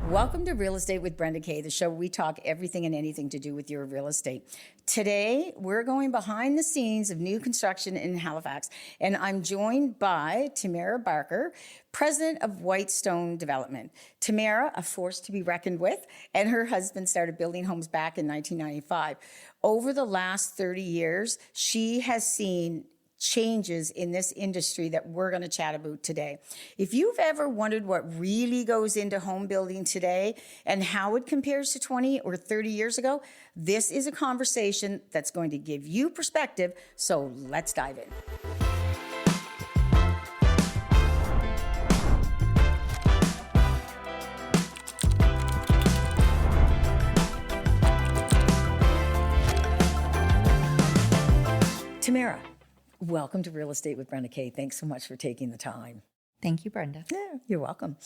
Welcome to Real Estate with Brenda K, the show where we talk everything and anything to do with your real estate. Today, we're going behind the scenes of new construction in Halifax, and I'm joined by Tamara Barker, president of Whitestone Development. Tamara, a force to be reckoned with, and her husband started building homes back in 1995. Over the last 30 years, she has seen changes in this industry that we're going to chat about today. If you've ever wondered what really goes into home building today and how it compares to 20 or 30 years ago, this is a conversation that's going to give you perspective. So let's dive in. Tamara, welcome to Real Estate with Brenda K. Thanks so much for taking the time. Thank you, Brenda. Yeah, you're welcome.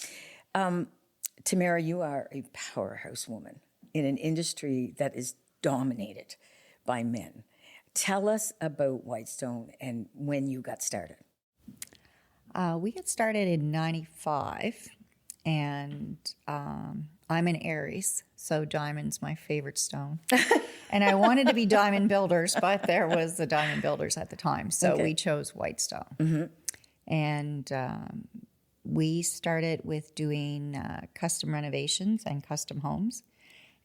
Tamara, you are a powerhouse woman in an industry that is dominated by men. Tell us about Whitestone and when you got started. We got started in 95, and I'm an Aries, so diamond's my favorite stone. And I wanted to be diamond builders, but there was the diamond builders at the time, so we chose Whitestone. Mm-hmm. And we started with doing custom renovations and custom homes,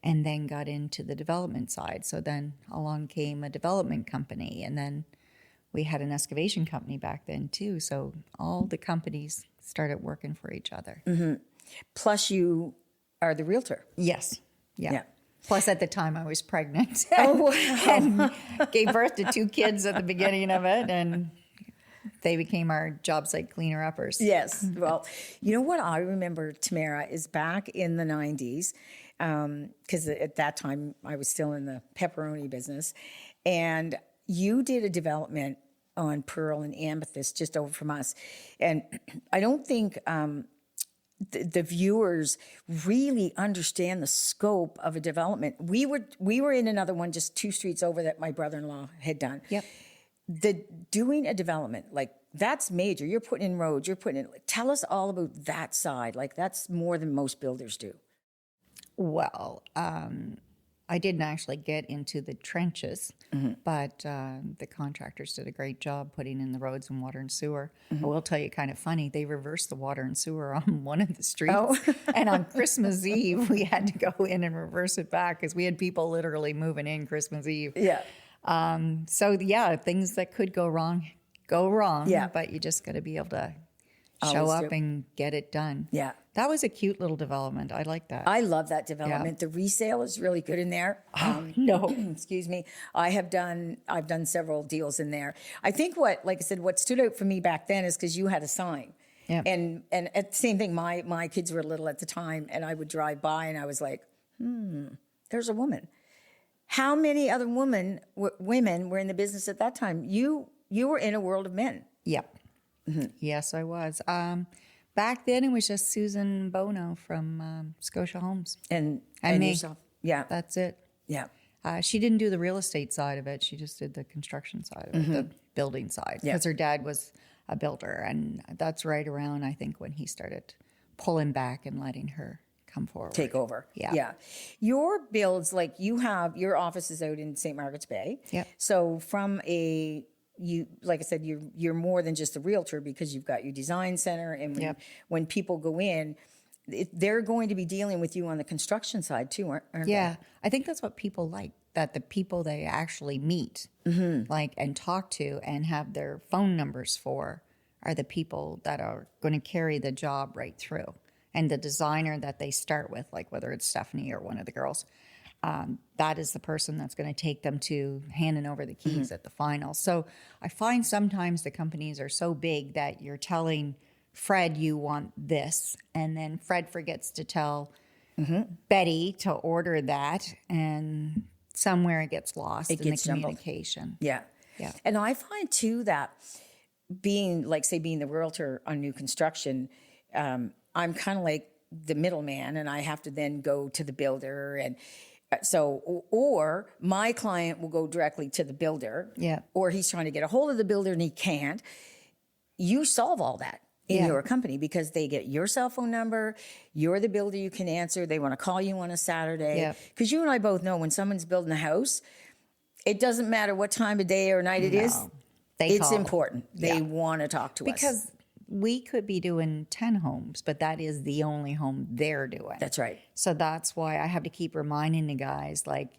and then got into the development side. So then along came a development company, and then we had an excavation company back then too. So all the companies started working for each other. Mm-hmm. Plus you are the realtor. Yes. Yeah. Plus, at the time, I was pregnant Wow. and gave birth to 2 kids at the beginning of it, and they became our job site cleaner-uppers. Yes. Well, you know what I remember, Tamara, is back in the 90s, because at that time I was still in the pepperoni business, and you did a development on Pearl and Amethyst just over from us. And I don't think the viewers really understand the scope of a development. We were in another one just 2 streets over that my brother-in-law had done. Yep. Doing a development, like, that's major. You're putting in roads, tell us all about that side. Like, that's more than most builders do. Well, I didn't actually get into the trenches, but the contractors did a great job putting in the roads and water and sewer. I will tell you, kind of funny, they reversed the water and sewer on one of the streets. Oh. And on Christmas Eve, we had to go in and reverse it back because we had people literally moving in Christmas Eve. Yeah. So, yeah, things that could go wrong, Yeah. but you just got to be able to Always show up do. and get it done. Yeah. That was a cute little development. I like that. I love that development. The resale is really good in there. No. Excuse me. I've done several deals in there. I think what stood out for me back then is because you had a sign. Yeah. And at the same thing, my kids were little at the time, and I would drive by and I was like, there's a woman. How many other women were in the business at that time? You were in a world of men. Yep. Mm-hmm. Yes, I was. Back then, it was just Susan Bono from Scotia Homes. And me. Yourself. Yeah. That's it. Yeah. She didn't do the real estate side of it. She just did the construction side of it, the building side. Because her dad was a builder. And that's right around, I think, when he started pulling back and letting her come forward. Take over. Yeah. Yeah. Your builds, like, you have your offices out in St. Margaret's Bay. Yep. So from like I said, you're more than just a realtor because you've got your design center, and when people go in, they're going to be dealing with you on the construction side too, aren't they? Yeah, I think that's what people like, that the people they actually meet, like, and talk to and have their phone numbers for are the people that are going to carry the job right through. And the designer that they start with, like whether it's Stephanie or one of the girls, that is the person that's going to take them to handing over the keys at the final. So I find sometimes the companies are so big that you're telling Fred you want this, and then Fred forgets to tell Betty to order that, and somewhere it gets lost in the communication. Yeah. Yeah. And I find too that being the realtor on new construction, I'm kind of like the middleman, and I have to then go to the builder, and so, or my client will go directly to the builder, or he's trying to get a hold of the builder and he can't. You solve all that. in Yeah. your company because they get your cell phone number. You're the builder you can answer. They want to call you on a Saturday. Yeah. Because you and I both know when someone's building a house, it doesn't matter what time of day or night it is. No, they It's call. important. They Yeah. want to talk to us. Because we could be doing 10 homes, but that is the only home they're doing. That's right. So that's why I have to keep reminding the guys, like,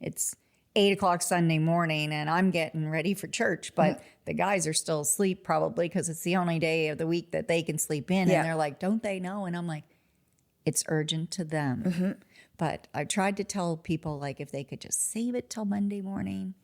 it's 8 o'clock Sunday morning and I'm getting ready for church, but the guys are still asleep probably because it's the only day of the week that they can sleep in. Yeah. And they're like, don't they know? And I'm like, it's urgent to them. But I tried to tell people, like, if they could just save it till Monday morning,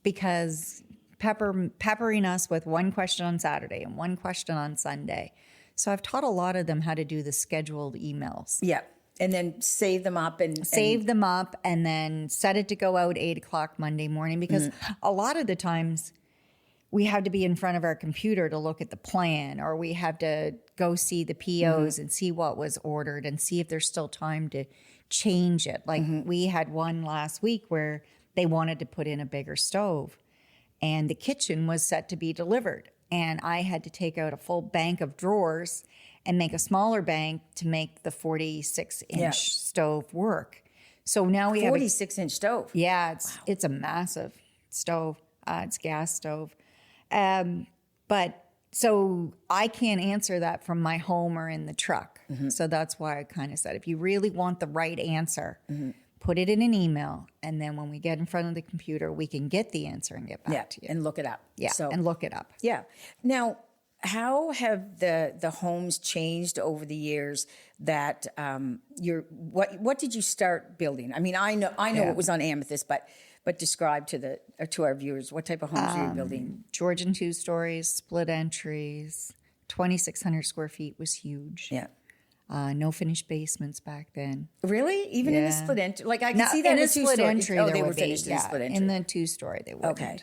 because peppering us with one question on Saturday and one question on Sunday. So I've taught a lot of them how to do the scheduled emails. Yeah. And then save them up and Save them up and then set it to go out 8 o'clock Monday morning, because a lot of the times we have to be in front of our computer to look at the plan, or we have to go see the POs and see what was ordered and see if there's still time to change it. Like we had one last week where they wanted to put in a bigger stove and the kitchen was set to be delivered. And I had to take out a full bank of drawers and make a smaller bank to make the 46-inch stove work. So now we have 46-inch stove. yeah, it's a massive stove. It's gas stove. But so I can't answer that from my home or in the truck. So that's why I kind of said, if you really want the right answer, put it in an email. And then when we get in front of the computer, we can get the answer and get back to you. And look it up. Yeah, So, and look it up. yeah. Now, how have the homes changed over the years that what did you start building? I mean, I know it was on Amethyst, but describe to our viewers what type of homes are you building? Georgian 2 stories, split entries, 2,600 square feet was huge. Yeah. No finished basements back then. Really? Even in the Yeah. split entry? Like I can see that in in a a split two-story. entry. Oh, there they would were finished be, in a split entry. In the 2-story, they wouldn't. Okay.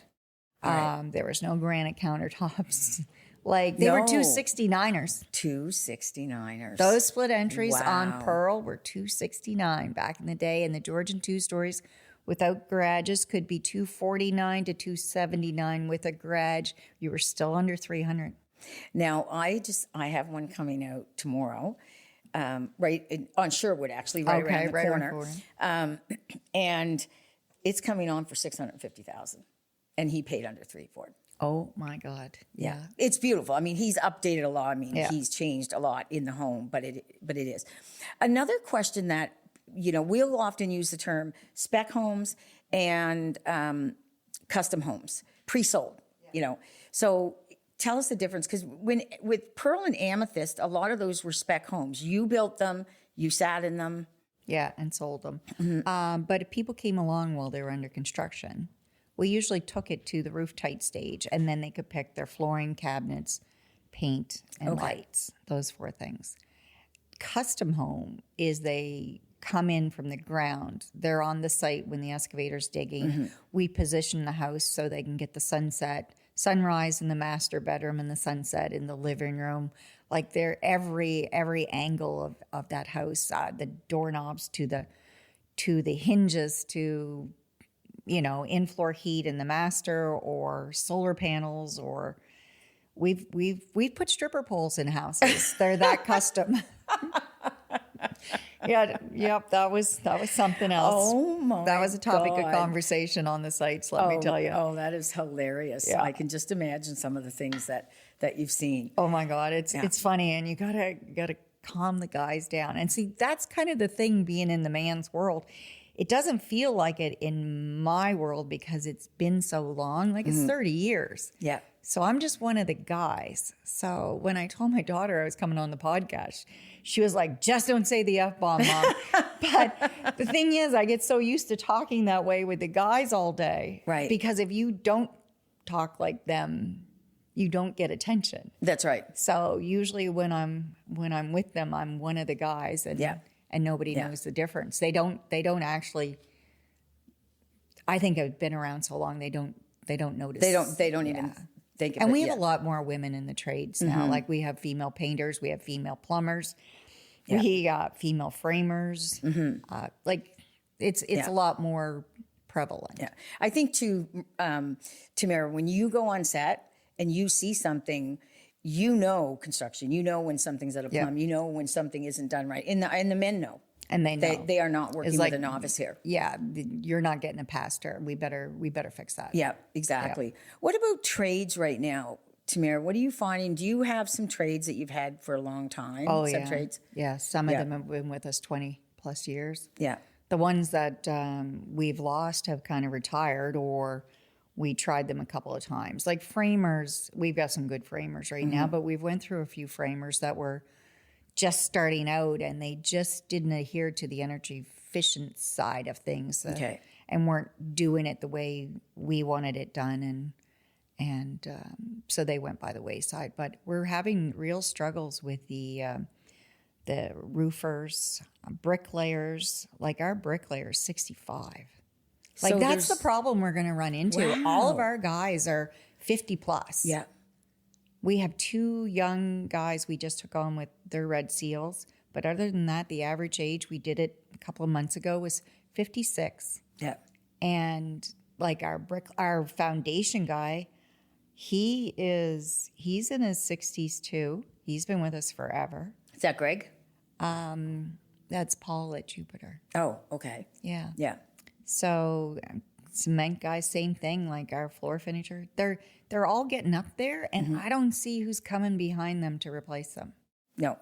All right. There was no granite countertops. Like they were No. 269ers. 269ers. Those split entries on Wow. Pearl were 269 back in the day, and the Georgian 2 stories without garages could be 249 to 279 with a garage. You were still under 300. Now I have one coming out tomorrow, on Sherwood, actually, right Okay, around the right around corner. the corner. And it's coming on for $650,000, and he paid under 3 for it. Oh my God! Yeah. It's beautiful. I mean, he's updated a lot. I mean, Yeah. he's changed a lot in the home, but it is. Another question that, we'll often use the term spec homes and custom homes, pre-sold, So tell us the difference, because with Pearl and Amethyst, a lot of those were spec homes. You built them, you sat in them. Yeah, and sold them. But if people came along while they were under construction, we usually took it to the roof tight stage, and then they could pick their flooring, cabinets, paint, and lights, those 4 things. Custom home is they come in from the ground. They're on the site when the excavator's digging. We position the house so they can get the sunrise in the master bedroom and the sunset in the living room. Like they're every angle of that house, the doorknobs to the hinges to in-floor heat in the master, or solar panels, or we've put stripper poles in houses. They're that custom. Yep, that was something else. Oh my! That was a topic God. of conversation on the sites, let me tell you. Oh, that is hilarious. Yeah. I can just imagine some of the things that you've seen. Oh my God, it's funny, and you gotta calm the guys down. And see, that's kind of the thing being in the man's world. It doesn't feel like it in my world because it's been so long. Like it's 30 years. Yeah. So I'm just one of the guys. So when I told my daughter I was coming on the podcast, she was like, just don't say the F-bomb, Mom. But the thing is, I get so used to talking that way with the guys all day. Right. Because if you don't talk like them, you don't get attention. That's right. So usually when I'm with them, I'm one of the guys, and nobody knows the difference. They don't actually. I think I've been around so long, they don't notice. They don't even think of it. And we have a lot more women in the trades now. Like we have female painters, we have female plumbers, we got female framers. Like it's a lot more prevalent. Yeah. I think too, Tamara, when you go on set and you see something, construction. You know when something's at a plumb. You know when something isn't done right. And the men know. And they know. They are not working with a novice here. Yeah, you're not getting a pastor. We better fix that. Yeah, exactly. Yeah. What about trades right now, Tamara? What are you finding? Do you have some trades that you've had for a long time? Oh, some yeah. Trades? Yeah, some of them have been with us 20 plus years. Yeah. The ones that we've lost have kind of retired, or we tried them a couple of times. Like framers, we've got some good framers right now, but we've went through a few framers that were just starting out and they just didn't adhere to the energy efficient side of things and weren't doing it the way we wanted it done. And so they went by the wayside. But we're having real struggles with the roofers, bricklayers. Like our bricklayer is 65. Like So that's the problem we're going to run into. Wow. All of our guys are 50 plus. Yeah. We have 2 young guys we just took on with their red seals. But other than that, the average age, we did it a couple of months ago, was 56. Yeah. And like our foundation guy, he's in his 60s too. He's been with us forever. Is that Greg? That's Paul at Jupiter. Oh, okay. Yeah. Yeah. So cement guys, same thing. Like our floor finisher, they're all getting up there, and I don't see who's coming behind them to replace them. No.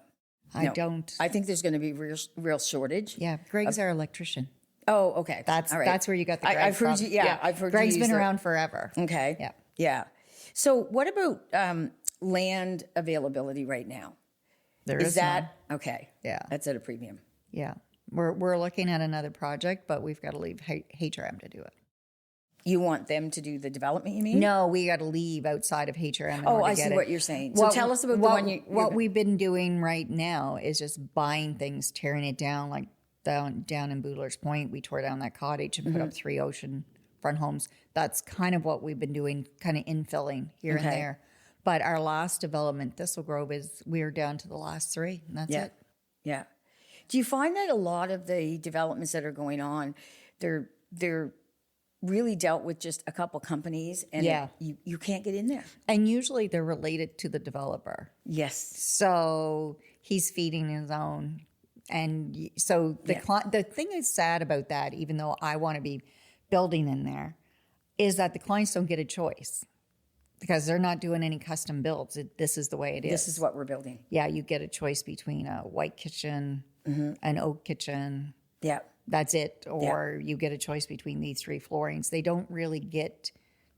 I don't. I think there's going to be real shortage. Yeah, Greg's our electrician. Oh, okay. That's all right. That's where you got the Greg I've heard from. you. Yeah, I've heard Greg's you been use around forever. Okay. Yeah. Yeah. So what about land availability right now? There Is that none. okay? Yeah. That's at a premium. Yeah. We're looking at another project, but we've got to leave HRM to do it. You want them to do the development, you mean? No, we got to leave outside of HRM. Oh, I see what you're saying. So tell us about the one what we've been doing right now is just buying things, tearing it down, like down in Boodler's Point. We tore down that cottage and put up 3 oceanfront homes. That's kind of what we've been doing, kind of infilling here and there. But our last development, Thistle Grove, we're down to the last 3, and that's it. Yeah. Do you find that a lot of the developments that are going on, they're really dealt with just a couple companies, and you can't get in there? And usually they're related to the developer. Yes. So he's feeding his own. And so the thing is sad about that, even though I want to be building in there, is that the clients don't get a choice because they're not doing any custom builds. This is the way it is. This is what we're building. Yeah, you get a choice between a white kitchen, an oak kitchen. Yeah. That's it. Or you get a choice between these 3 floorings. They don't really get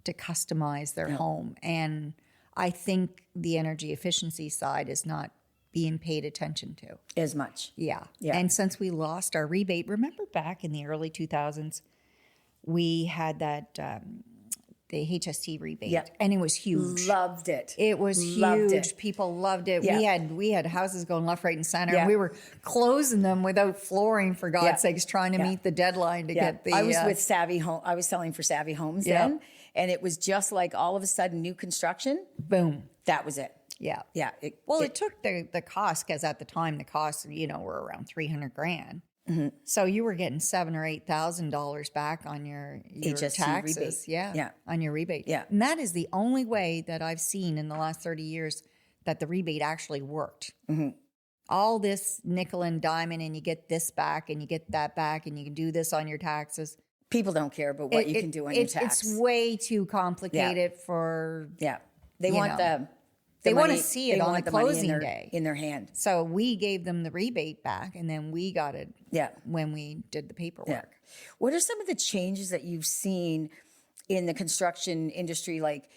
to customize their home. And I think the energy efficiency side is not being paid attention to as much. Yeah. And since we lost our rebate, remember back in the early 2000s, we had that the HST rebate, and it was huge. Loved it. It was huge. People loved it. Yeah. We had houses going left, right, and center. And we were closing them without flooring, for God's sakes, trying to meet the deadline to get the. I was with Savvy Home. I was selling for Savvy Homes then, and it was just like all of a sudden new construction. Boom. That was it. Yeah. Yeah. It took the cost, because at the time the costs, were around $300,000. So you were getting $7,000 or $8,000 back on your HST taxes, rebate. on your rebate. Yeah, and that is the only way that I've seen in the last 30 years that the rebate actually worked. All this nickel and diamond, and you get this back, and you get that back, and you can do this on your taxes. People don't care about what you can do on your tax. It's way too complicated for. Yeah, they want They want money, to see it on the closing day in their hand. So we gave them the rebate back, and then we got it Yeah. when we did the paperwork. Yeah. What are some of the changes that you've seen in the construction industry? Like,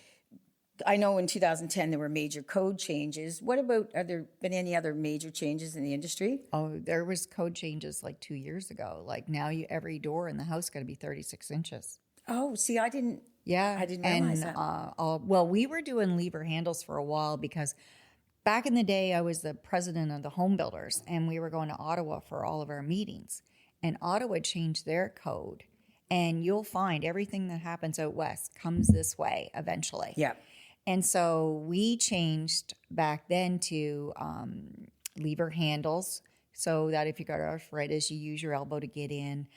I know in 2010 there were major code changes. What about, are there been any other major changes in the industry? Oh, there was code changes like 2 years ago. Like now every door in the house got to be 36 inches. Oh, see, I didn't realize that. Well, we were doing lever handles for a while because back in the day, I was the president of the home builders, and we were going to Ottawa for all of our meetings. And Ottawa changed their code, and you'll find everything that happens out west comes this way eventually. Yeah. And so we changed back then to lever handles, so that if you got arthritis, you use your elbow to get in.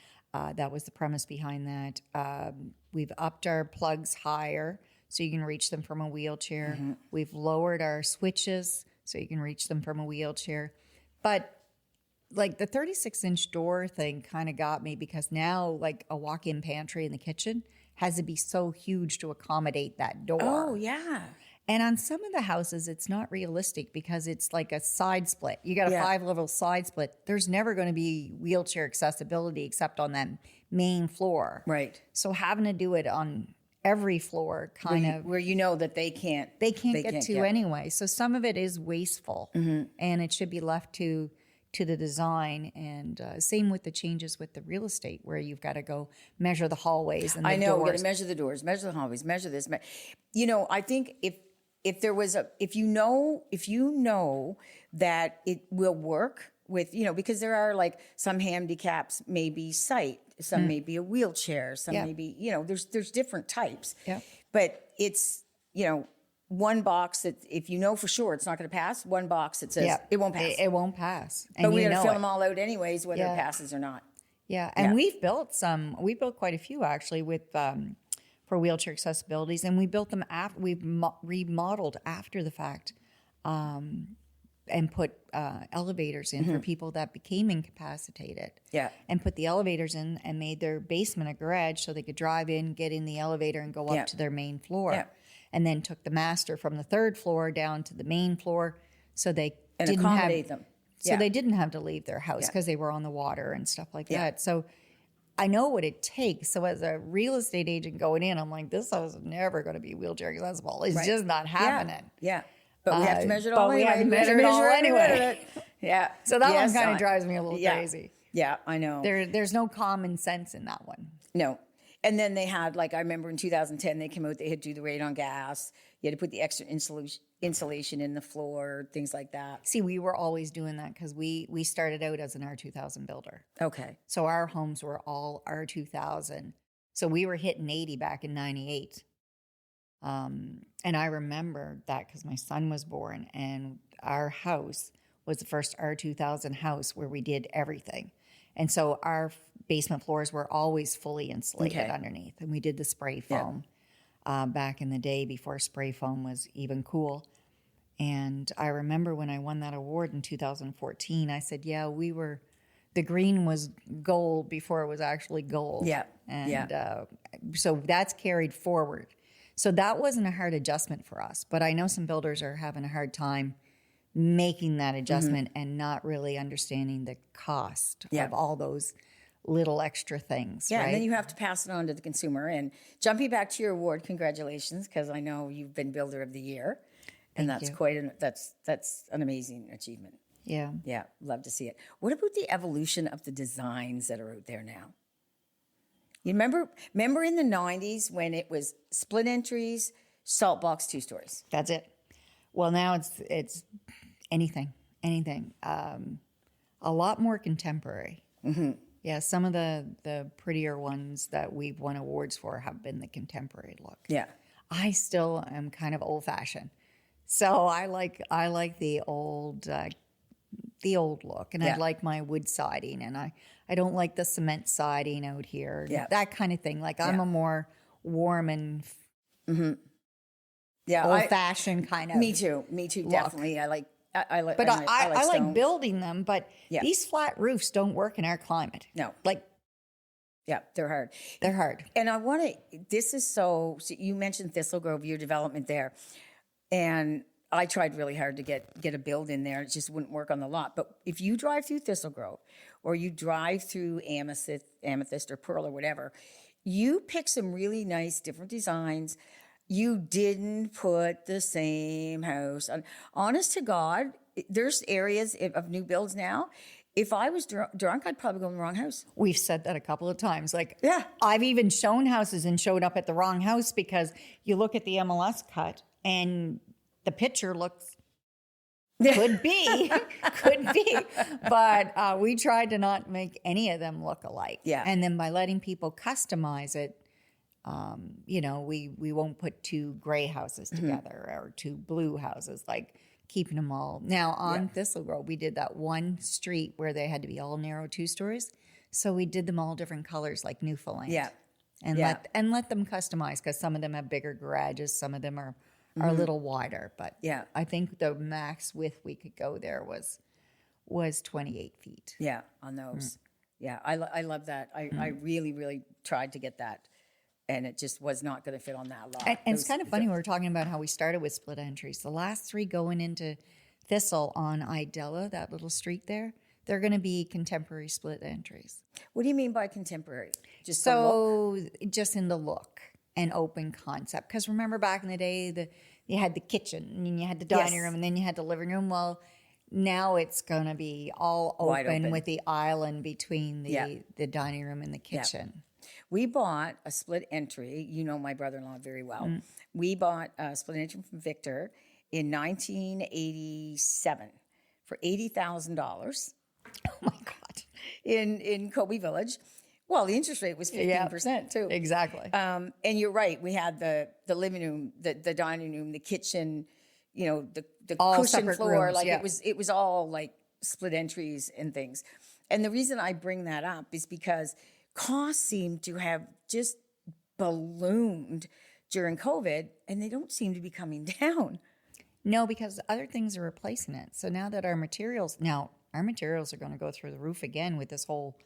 That was the premise behind that. We've upped our plugs higher so you can reach them from a wheelchair. We've lowered our switches so you can reach them from a wheelchair. But like the 36-inch door thing kind of got me, because now like a walk-in pantry in the kitchen has to be so huge to accommodate that door. Oh, yeah. And on some of the houses, it's not realistic because it's like a side split. You got a Yeah. 5-level side split. There's never going to be wheelchair accessibility except on that main floor. Right. So having to do it on every floor kind of, Where you know that they can't get to anyway. So some of it is wasteful, and it should be left to the design. And same with the changes with the real estate, where you've got to go measure the hallways and the I know, we got doors. to measure the doors, measure the hallways, measure this. You know, I think if there was if you know that it will work with, you know, because there are like some handicaps, maybe sight, some may be a wheelchair, some may be, you know, there's different types. Yeah. But it's, you know, one box that if you know for sure it's not going to pass, one box that says it won't pass. It won't pass. And but we you got to know fill it. them all out anyways, whether it passes or not. Yeah, and we built quite a few actually with for wheelchair accessibilities, and we built them after we've remodeled after the fact, and put elevators in for people that became incapacitated. Yeah. And put the elevators in and made their basement a garage so they could drive in, get in the elevator, and go up to their main floor. Yeah. And then took the master from the third floor down to the main floor, so they didn't accommodate them. So they didn't have to leave their house because they were on the water and stuff like that. So I know what it takes. So as a real estate agent going in, I'm like, this house is never going to be wheelchair accessible. It's just not happening. Yeah. But we have to measure it all but we anyway. have to measure it all anyway. Yeah. So that one kind I- of drives me a little crazy. Yeah, I know. There's no common sense in that one. No. And then they had, like, I remember in 2010, they came out, they had to do the radon gas. You had to put the extra insulation in the floor, things like that. See, we were always doing that because we started out as an R2000 builder. Okay. So our homes were all R2000. So we were hitting 80 back in 98. And I remember that because my son was born, and our house was the first R2000 house where we did everything. And so our basement floors were always fully insulated underneath. And we did the spray foam back in the day before spray foam was even cool. And I remember when I won that award in 2014, I said, the green was gold before it was actually gold. Yeah. And so that's carried forward. So that wasn't a hard adjustment for us. But I know some builders are having a hard time making that adjustment and not really understanding the cost of all those little extra things. Yeah, right? and then you have to pass it on to the consumer. And jumping back to your award, congratulations, because I know you've been Builder of the Year. And Thank that's you. quite that's an amazing achievement. Yeah. Yeah, love to see it. What about the evolution of the designs that are out there now? You remember in the 90s when it was split entries, salt box, 2 stories? That's it. Well, now it's anything. A lot more contemporary. Mm-hmm. Yeah, some of the prettier ones that we've won awards for have been the contemporary look. Yeah. I still am kind of old fashioned, so I like the old look, and I like my wood siding, and I don't like the cement siding out here. Yeah. That kind of thing. Like I'm a more warm and old fashioned kind of. Me too, definitely. I like But I like stone. building them, but these flat roofs don't work in our climate. No. Like Yeah, they're hard. they're hard. And I want to, this is so you mentioned Thistle Grove, your development there. And I tried really hard to get a build in there. It just wouldn't work on the lot. But if you drive through Thistle Grove or you drive through Amethyst or Pearl or whatever, you pick some really nice different designs. You didn't put the same house on. Honest to God, there's areas of new builds now. If I was drunk, I'd probably go in the wrong house. We've said that a couple of times. Like, Yeah. I've even shown houses and showed up at the wrong house because you look at the MLS cut and the picture looks, could be, but we tried to not make any of them look alike. Yeah. And then by letting people customize it, we won't put 2 gray houses together or 2 blue houses, like keeping them all. Now on Thistle Grove, we did that one street where they had to be all narrow 2 stories. So we did them all different colors like Newfoundland. Yeah. and Yeah. let them customize, because some of them have bigger garages, some of them are a little wider. But Yeah. I think the max width we could go there was 28 feet. Yeah, on those. Yeah, I love that. I really, really tried to get that, and it just was not going to fit on that lot. And it's kind of funny, we were talking about how we started with split entries. The last three going into Thistle on Idella, that little street there, they're going to be contemporary split entries. What do you mean by contemporary? Just the look? So just in the look and open concept. Because remember back in the day, you had the kitchen, and then you had the dining Yes. room, and then you had the living room. Well, now it's going to be all Wide open open. with the island between Yeah. the dining room and the kitchen. We bought a split entry. You know my brother-in-law very well. We bought a split entry from Victor in 1987 for $80,000 Oh my God. in Kobe Village. Well, the interest rate was 15% too. Exactly. And you're right. We had the living room, the dining room, the kitchen, the All cushion separate floor. rooms, Like yeah. it was all like split entries and things. And the reason I bring that up is because costs seem to have just ballooned during COVID, and they don't seem to be coming down. No, because other things are replacing it. So now that our materials are going to go through the roof again with this whole,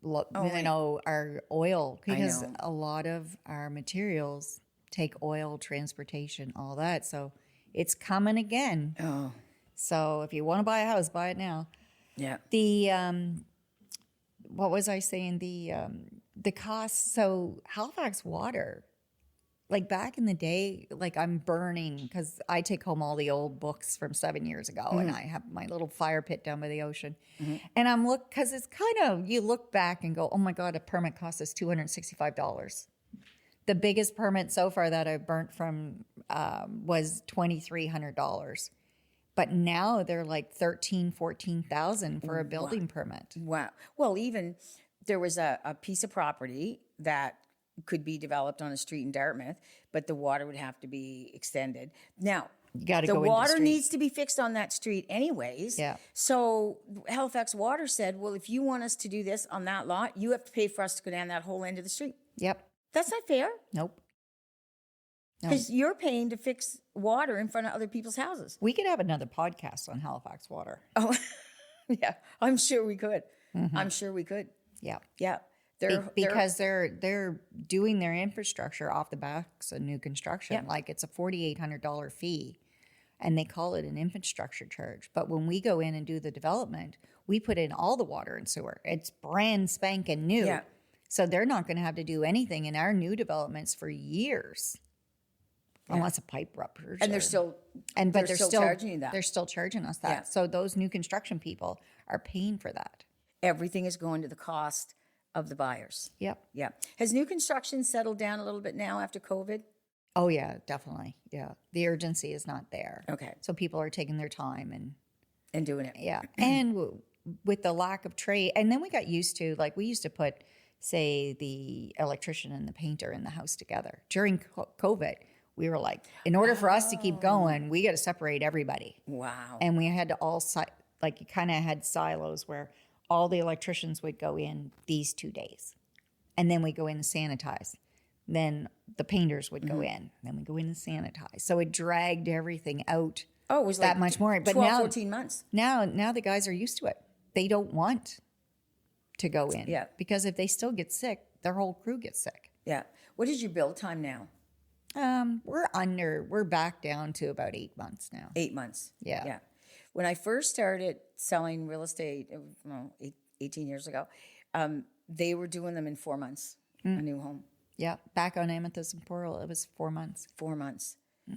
our oil, because know. a lot of our materials take oil, transportation, all that. So it's coming again. Oh, So if you want to buy a house, buy it now. yeah. The what was I saying? The cost. So Halifax water, like back in the day, like I'm burning because I take home all the old books from 7 years ago, and I have my little fire pit down by the ocean, and I'm because it's kind of, you look back and go, oh my God, a permit cost us $265. The biggest permit so far that I burnt from was $2,300. But now they're like $13,000, $14,000 for a building permit. Wow. Well, even there was a piece of property that could be developed on a street in Dartmouth, but the water would have to be extended. Now, You got to the go into the water street. needs to be fixed on that street anyways. Yeah. So Halifax Water said, well, if you want us to do this on that lot, you have to pay for us to go down that whole end of the street. Yep. That's not fair, Nope. No. because you're paying to fix water in front of other people's houses. We could have another podcast on Halifax water. Oh, yeah. I'm sure we could. I'm sure we could. Yeah. Yeah. Because they're doing their infrastructure off the backs of new construction. Yeah. Like it's a $4,800 fee, and they call it an infrastructure charge. But when we go in and do the development, we put in all the water and sewer. It's brand spanking new. Yeah. So they're not going to have to do anything in our new developments for years. Unless a pipe ruptures. and they're still but they're still charging you that. They're still charging us that. Yeah. So those new construction people are paying for that. Everything is going to the cost of the buyers. Yep. Yeah. Has new construction settled down a little bit now after COVID? Oh yeah, definitely. Yeah. The urgency is not there. Okay. So people are taking their time And doing it. yeah. And with the lack of trade, and then we got used to, like, we used to put, say, the electrician and the painter in the house together. During COVID, we were like, in order for us to keep going, we got to separate everybody. Wow. And we had to all, like, you kind of had silos where all the electricians would go in these 2 days. And then we go in and sanitize. Then the painters would go in. Then we go in and sanitize. So it dragged everything out Oh, it was that like much more. But 12, now, 14 months. now the guys are used to it. They don't want to go in. Yeah. Because if they still get sick, their whole crew gets sick. Yeah. What is your build time now? We're back down to about 8 months now. 8 months. Yeah. Yeah. When I first started selling real estate, 18 years ago, they were doing them in 4 months, a new home. Yeah. Back on Amethyst and Pearl, it was 4 months. 4 months.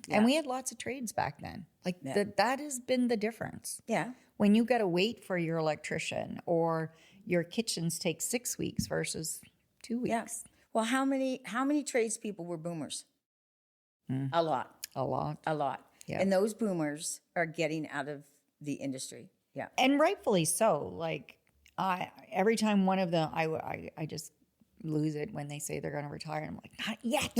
And we had lots of trades back then. Like that has been the difference. Yeah. When you got to wait for your electrician, or your kitchens take 6 weeks versus 2 weeks. Yeah. Well, how many tradespeople were boomers? A lot. A lot. A lot. Yeah. And those boomers are getting out of the industry. Yeah. And rightfully so. Like, every time one of them, I just lose it when they say they're going to retire. I'm like, not yet.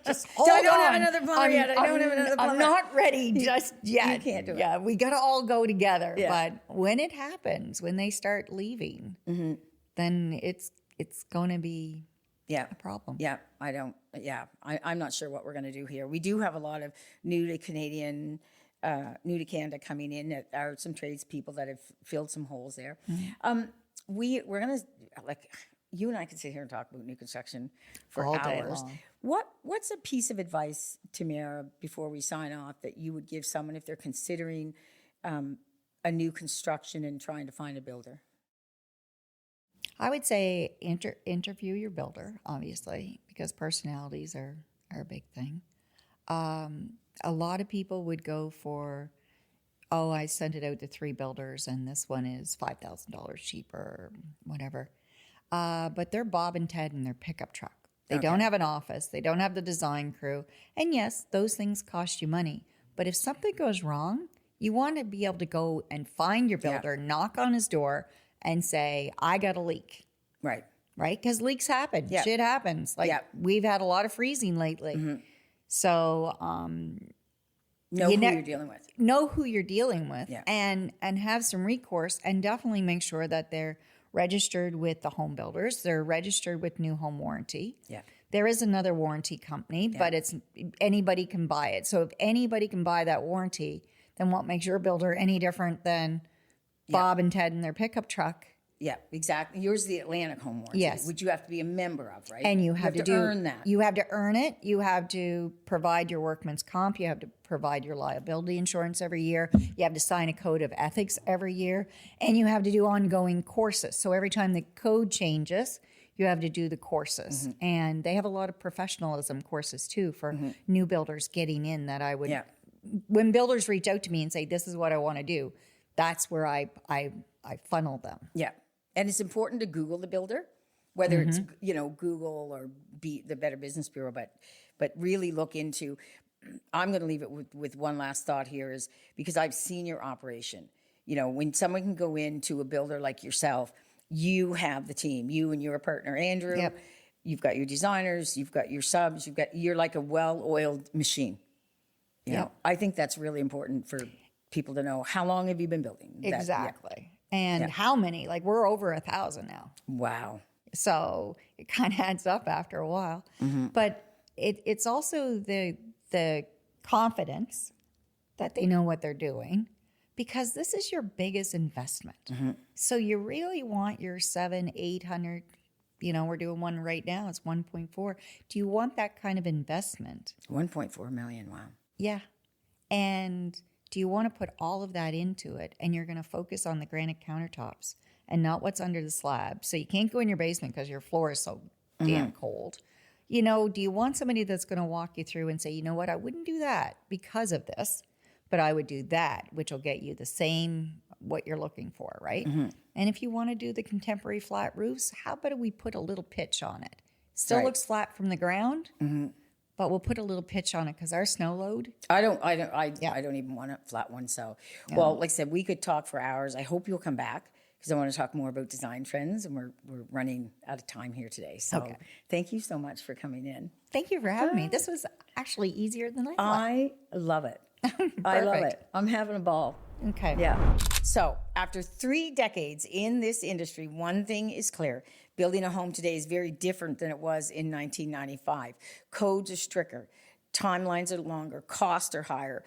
Just hold on. I don't have another plumber yet. I don't have another plumber. I'm not ready just yet. You can't do it. Yeah, we got to all go together. Yeah. But when it happens, when they start leaving, then it's going to be Yeah. a problem. Yeah, I'm not sure what we're going to do here. We do have a lot of new to Canada coming in. That are some tradespeople that have filled some holes there. We're going to, like, you and I can sit here and talk about new construction for All day hours. long. What's a piece of advice, Tamara, before we sign off, that you would give someone if they're considering a new construction and trying to find a builder? I would say interview your builder, obviously, because personalities are a big thing. A lot of people would go for, oh, I sent it out to 3 builders and this one is $5,000 cheaper or whatever. But they're Bob and Ted in their pickup truck. They don't have an office. They don't have the design crew. And yes, those things cost you money. But if something goes wrong, you want to be able to go and find your builder, knock on his door, and say, I got a leak. Right. Right? Because leaks happen. Yeah. Shit happens. Like, we've had a lot of freezing lately. So, Know who you're dealing with. Know who you're dealing with, Yeah. and have some recourse, and definitely make sure that they're registered with the home builders. They're registered with New Home Warranty. Yeah. There is another warranty company, but it's anybody can buy it. So if anybody can buy that warranty, then what makes your builder any different than Bob and Ted in their pickup truck? Yeah, exactly. Yours is the Atlantic Home Warranty, Yes. which you have to be a member of, right? And you have to earn that. You have to earn it. You have to provide your workman's comp. You have to provide your liability insurance every year. You have to sign a code of ethics every year. And you have to do ongoing courses. So every time the code changes, you have to do the courses. And they have a lot of professionalism courses too for new builders getting in that I would, when builders reach out to me and say, this is what I want to do, that's where I funnel them. Yeah. And it's important to Google the builder, whether it's, Google or the Better Business Bureau, but really look into, I'm going to leave it with one last thought here, is because I've seen your operation. When someone can go into a builder like yourself, you have the team, you and your partner, Andrew, you've got your designers, you've got your subs, you're like a well-oiled machine. I think that's really important for people to know. How long have you been building? Exactly. And how many? Like, we're over 1,000 now. Wow. So it kind of adds up after a while. But it's also the confidence that they know what they're doing, because this is your biggest investment. So you really want your 700-800, we're doing one right now, it's 1.4. Do you want that kind of investment? 1.4 million, wow. Yeah. And do you want to put all of that into it, and you're going to focus on the granite countertops and not what's under the slab? So you can't go in your basement because your floor is so damn cold. Do you want somebody that's going to walk you through and say, you know what, I wouldn't do that because of this, but I would do that, which will get you the same what you're looking for, right? And if you want to do the contemporary flat roofs, how about we put a little pitch on it? Still looks flat from the ground, but we'll put a little pitch on it because our snow load. I don't even want a flat one. So, well, like I said, we could talk for hours. I hope you'll come back because I want to talk more about design trends, and we're running out of time here today. So thank you so much for coming in. Thank you for having me. This was actually easier than I thought. I love it. I love it. I'm having a ball. Okay. Yeah. So after 3 decades in this industry, one thing is clear. Building a home today is very different than it was in 1995. Codes are stricter. Timelines are longer. Costs are higher.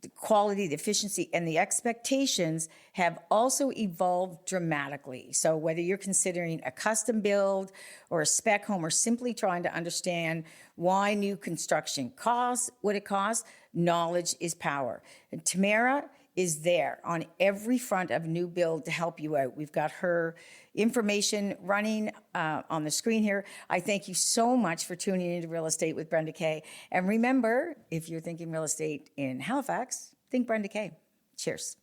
The quality, the efficiency, and the expectations have also evolved dramatically. So whether you're considering a custom build or a spec home, or simply trying to understand why new construction costs what it costs, knowledge is power. And Tamara is there on every front of new build to help you out. We've got her information running on the screen here. I thank you so much for tuning into Real Estate with Brenda K. And remember, if you're thinking real estate in Halifax, think Brenda K. Cheers.